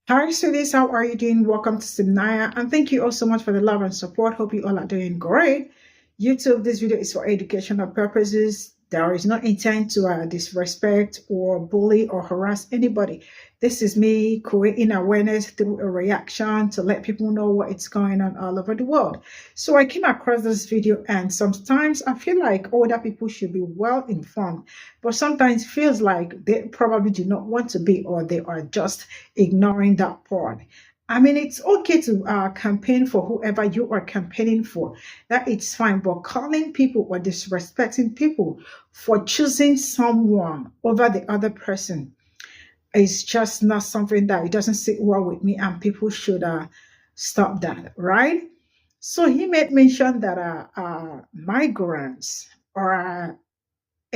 Hi, students. How are you doing? Welcome to Cimnanya, and thank you all so much for the love and support. Hope you all are doing great. YouTube, this video is for educational purposes. There is no intent to disrespect or bully or harass anybody. This is me creating awareness through a reaction to let people know what is going on all over the world. So I came across this video, and sometimes I feel like older people should be well informed, but sometimes it feels like they probably do not want to be, or they are just ignoring that part. I mean, it's okay to campaign for whoever you are campaigning for. That it's fine. But calling people or disrespecting people for choosing someone over the other person is just not something that it doesn't sit well with me, and people should stop that, right? So he made mention that migrants are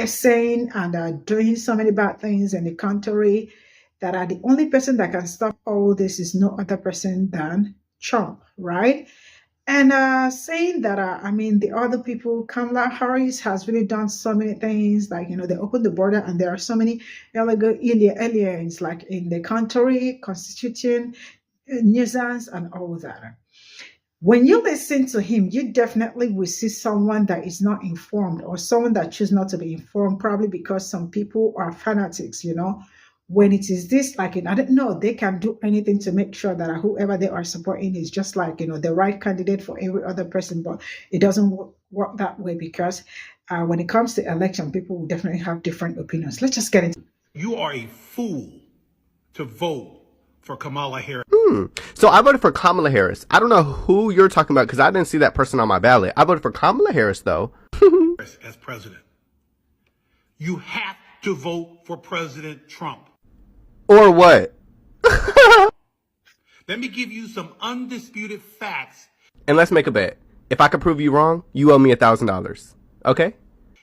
saying and doing so many bad things in the country, that are the only person that can stop all this is no other person than Trump, right? And saying that, I mean, the other people, Kamala Harris has really done so many things, like, they opened the border and there are so many illegal aliens, like in the country, constituting nuisance and all that. When you listen to him, you definitely will see someone that is not informed, or someone that chooses not to be informed, probably because some people are fanatics. When it is this, like, I don't know, they can do anything to make sure that whoever they are supporting is just like, the right candidate for every other person. But it doesn't work that way, because when it comes to election, people will definitely have different opinions. Let's just get into it. You are a fool to vote for Kamala Harris. So I voted for Kamala Harris. I don't know who you're talking about because I didn't see that person on my ballot. I voted for Kamala Harris, though. As president. You have to vote for President Trump. Or what? Let me give you some undisputed facts. And let's make a bet. If I can prove you wrong, you owe me $1,000. Okay?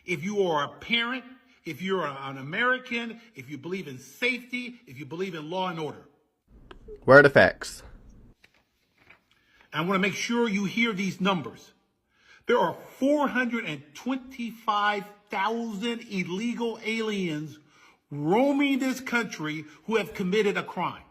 If you are a parent, if you're an American, if you believe in safety, if you believe in law and order. Where are the facts? I want to make sure you hear these numbers. There are 425,000 illegal aliens roaming this country who have committed a crime.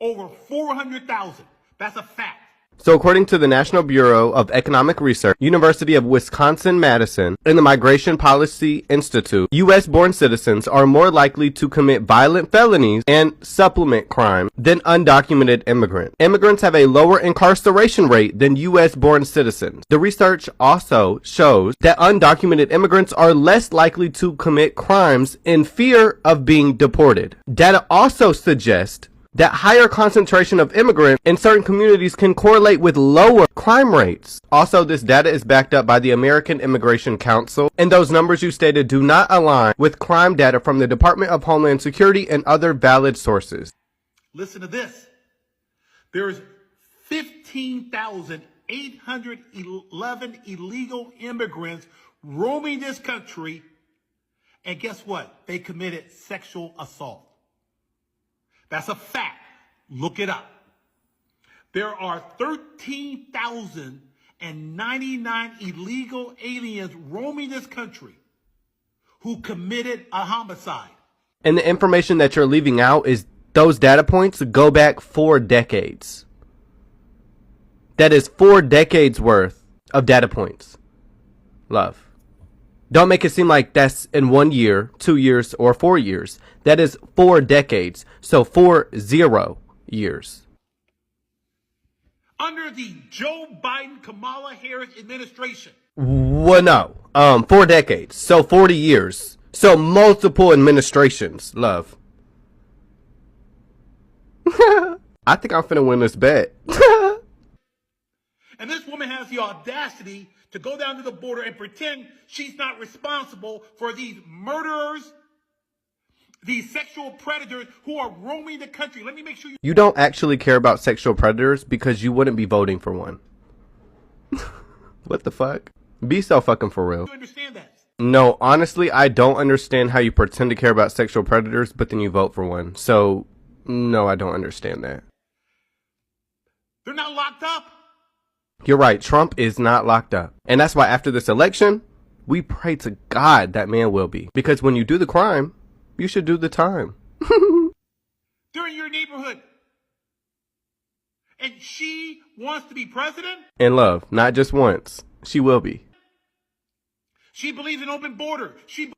Over 400,000. That's a fact. So according to the National Bureau of Economic Research, University of Wisconsin-Madison, and the Migration Policy Institute, U.S.-born citizens are more likely to commit violent felonies and supplement crime than undocumented immigrants. Immigrants have a lower incarceration rate than U.S.-born citizens. The research also shows that undocumented immigrants are less likely to commit crimes in fear of being deported. Data also suggests that higher concentration of immigrants in certain communities can correlate with lower crime rates. Also, this data is backed up by the American Immigration Council, and those numbers you stated do not align with crime data from the Department of Homeland Security and other valid sources. Listen to this. There's 15,811 illegal immigrants roaming this country, and guess what? They committed sexual assault. That's a fact. Look it up. There are 13,099 illegal aliens roaming this country who committed a homicide. And the information that you're leaving out is those data points go back 4 decades. That is 4 decades worth of data points. Love. Don't make it seem like that's in 1 year, 2 years, or 4 years. That is 4 decades. So 40 years. Under the Joe Biden, Kamala Harris administration. Well, no. 4 decades. So 40 years. So multiple administrations. Love. I think I'm finna win this bet. And this woman has the audacity to go down to the border and pretend she's not responsible for these murderers, these sexual predators who are roaming the country. Let me make sure you don't actually care about sexual predators because you wouldn't be voting for one. What the fuck? Be so fucking for real. You understand that? No, honestly, I don't understand how you pretend to care about sexual predators, but then you vote for one. So, no, I don't understand that. They're not locked up. You're right. Trump is not locked up. And that's why after this election, we pray to God that man will be. Because when you do the crime, you should do the time. They're in your neighborhood. And she wants to be president? In love, not just once. She will be. She believes in open border.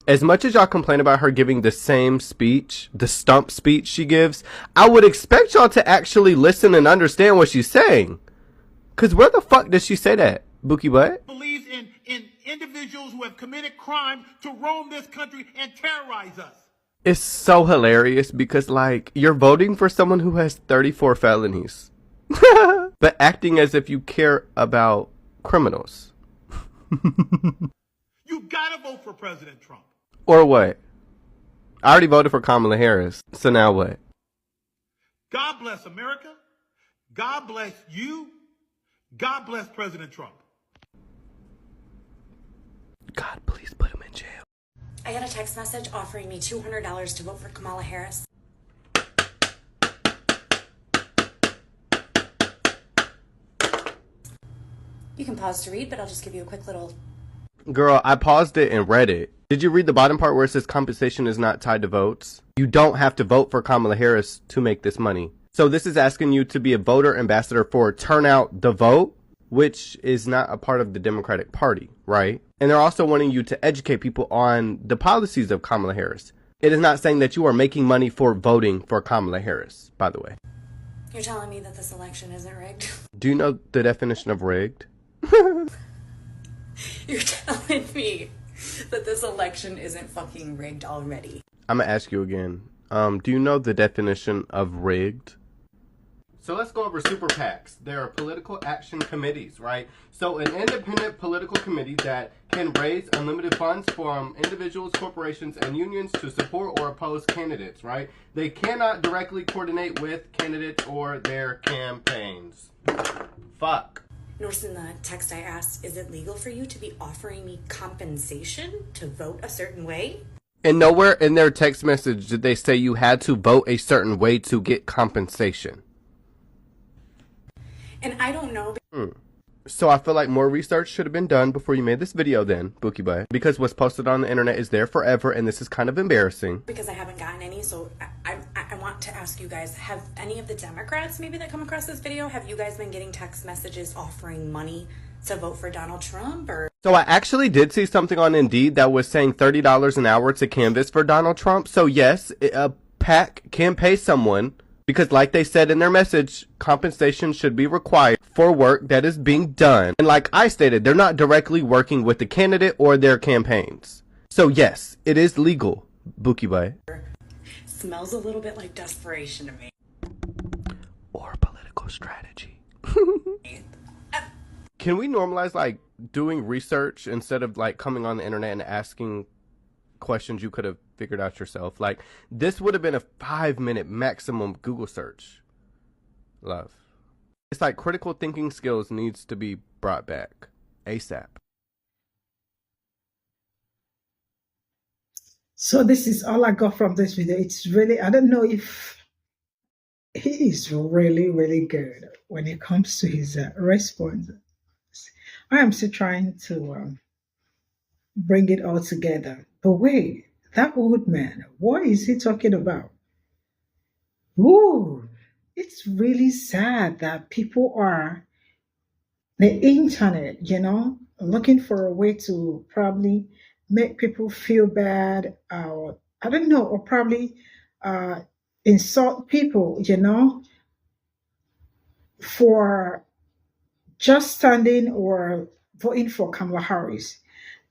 As much as y'all complain about her giving the same speech, the stump speech she gives, I would expect y'all to actually listen and understand what she's saying. Cause where the fuck does she say that, Bookie Butt? Believes in individuals who have committed crime to roam this country and terrorize us. It's so hilarious because, like, you're voting for someone who has 34 felonies. But acting as if you care about criminals. You gotta vote for President Trump. Or what? I already voted for Kamala Harris, so now what? God bless America. God bless you. God bless President Trump. God, please put him in jail. I got a text message offering me $200 to vote for Kamala Harris. You can pause to read, but I'll just give you a quick little... Girl, I paused it and read it. Did you read the bottom part where it says compensation is not tied to votes? You don't have to vote for Kamala Harris to make this money. So this is asking you to be a voter ambassador for Turnout the Vote, which is not a part of the Democratic Party, right? And they're also wanting you to educate people on the policies of Kamala Harris. It is not saying that you are making money for voting for Kamala Harris, by the way. You're telling me that this election isn't rigged? Do you know the definition of rigged? You're telling me that this election isn't fucking rigged already? I'm gonna ask you again. Do you know the definition of rigged? So let's go over super PACs. There are political action committees, right? So an independent political committee that can raise unlimited funds from individuals, corporations, and unions to support or oppose candidates, right? They cannot directly coordinate with candidates or their campaigns. Fuck. Notice in the text I asked, is it legal for you to be offering me compensation to vote a certain way? And nowhere in their text message did they say you had to vote a certain way to get compensation. And I don't know. So I feel like more research should have been done before you made this video then, Bookie Butt. Because what's posted on the internet is there forever, and this is kind of embarrassing. Because I haven't gotten any, so I want to ask you guys, have any of the Democrats maybe that come across this video, have you guys been getting text messages offering money to vote for Donald Trump? Or So I actually did see something on Indeed that was saying $30 an hour to canvass for Donald Trump. So yes, a PAC can pay someone. Because like they said in their message, compensation should be required for work that is being done. And like I stated, they're not directly working with the candidate or their campaigns. So yes, it is legal, Bookie Butt. smells a little bit like desperation to me. Or political strategy. Can we normalize like doing research instead of like coming on the internet and asking questions you could have figured out yourself? Like this would have been a 5-minute maximum Google search. Love. It's like critical thinking skills needs to be brought back ASAP. So this is all I got from this video. It's really, I don't know if he is really, really good when it comes to his response. I am still trying to bring it all together. But wait, that old man, what is he talking about? Ooh, it's really sad that people are the internet, looking for a way to probably make people feel bad, or I don't know, or probably insult people, for just standing or voting for Kamala Harris.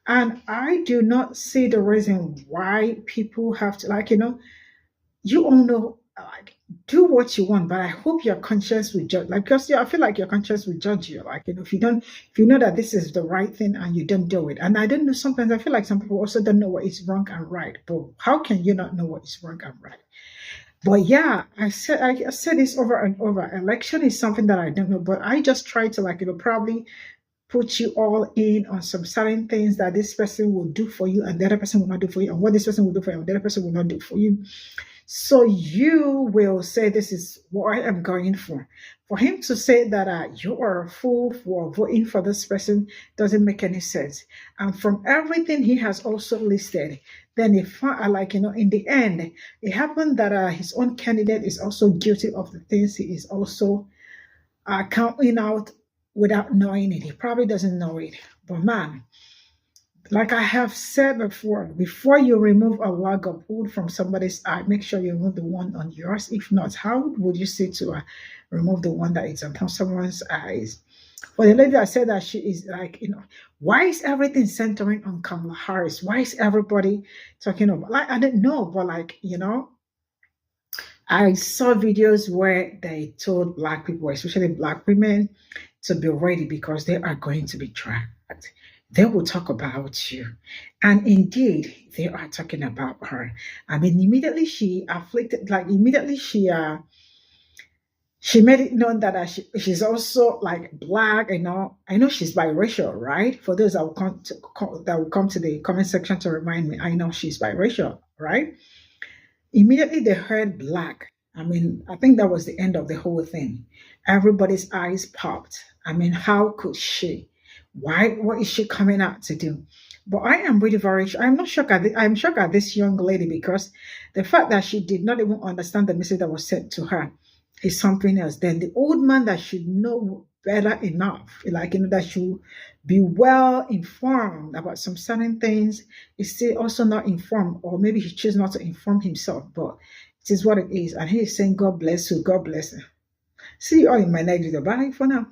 And I do not see the reason why people have to, you all know, do what you want, but I hope your conscience will judge. Because I feel like your conscience will judge you. If you know that this is the right thing and you don't do it. And I don't know, sometimes I feel like some people also don't know what is wrong and right. But how can you not know what is wrong and right? But yeah, I said this over and over. Election is something that I don't know, but I just try to probably put you all in on some certain things that this person will do for you and the other person will not do for you, and what this person will do for you and the other person will not do for you. So you will say, this is what I am going for. For him to say that you are a fool for voting for this person doesn't make any sense. And from everything he has also listed, then if in the end, it happened that his own candidate is also guilty of the things he is also counting out without knowing it. He probably doesn't know it. But man, like I have said before you remove a log of wood from somebody's eye, make sure you remove the one on yours. If not, how would you say to remove the one that is on someone's eyes? For the lady that said that she is like, why is everything centering on Kamala Harris? Why is everybody talking about, like, I don't know, but like, I saw videos where they told Black people, especially Black women, to be ready because they are going to be dragged. They will talk about you. And indeed, they are talking about her. I mean, immediately she afflicted, like immediately she made it known that she's also like Black. I know she's biracial, right? For those that will come to the comment section to remind me, I know she's biracial, right? Immediately they heard Black. I mean, I think that was the end of the whole thing. Everybody's eyes popped. I mean, how could she? Why? What is she coming out to do? But I am really I'm not shocked I'm shocked at this young lady, because the fact that she did not even understand the message that was sent to her is something else. Then the old man that should know better enough, like, that should be well informed about some certain things, is still also not informed, or maybe he chooses not to inform himself, but it is what it is. And he is saying, God bless you, God bless you. See you all in my next video. Bye for now.